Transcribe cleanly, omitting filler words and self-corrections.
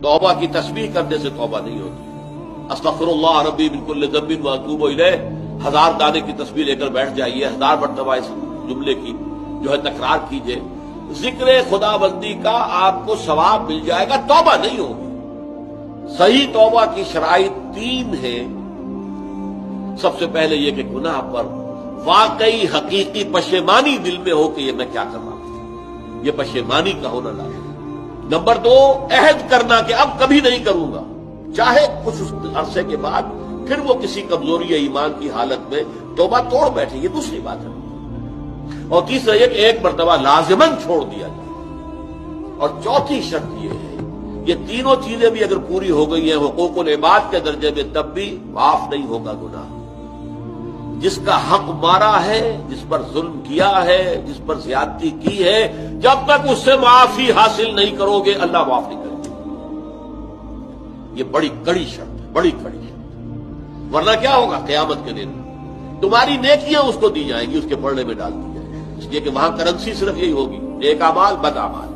तौबा की तस्बीह करने से तौबा नहीं होती। अस्तगफिरुल्लाह रब्बी मिन कुल्लि ज़ंबिन व अतूबु इलैह, 1000 दाने की तस्बीह लेकर बैठ जाइए, 1000 मरतबा इस जुमले की जो है तकरार कीजिए, जिक्र खुदाबंदी का आपको सवाब मिल जाएगा, तौबा नहीं होगी। सही तौबा की शराइत 3 है। सबसे पहले यह कि गुनाह पर वाकई हकीकी पशेमानी दिल में हो कि ये मैं क्या कर रहा हूं, ये पशेमानी का होना लाजिम। नंबर 2, अहद करना कि अब कभी नहीं करूंगा, चाहे कुछ उस अरसे के बाद फिर वो किसी कमजोरी या ईमान की हालत में तौबा तोड़ बैठे, ये दूसरी बात है। और तीसरा ये कि एक मरतबा लाजिमन छोड़ दिया जाए। और चौथी शर्त ये है, ये तीनों चीजें भी अगर पूरी हो गई हैं हुकूकुल इबाद के दर्जे में, तब भी माफ नहीं होगा गुनाह। जिसका हक मारा है, जिस पर जुल्म किया है, जिस पर ज्यादती की है, जब तक उससे माफी हासिल नहीं करोगे अल्लाह माफ नहीं करेगा। ये बड़ी कड़ी शर्त है, बड़ी कड़ी शर्त। वरना क्या होगा, क़यामत के दिन तुम्हारी नेकियां उसको दी जाएंगी, उसके पलड़े में डाल दी जाएंगी, इसलिए कि वहां करेंसी सिर्फ यही होगी, नेक अमाल बद अमाल।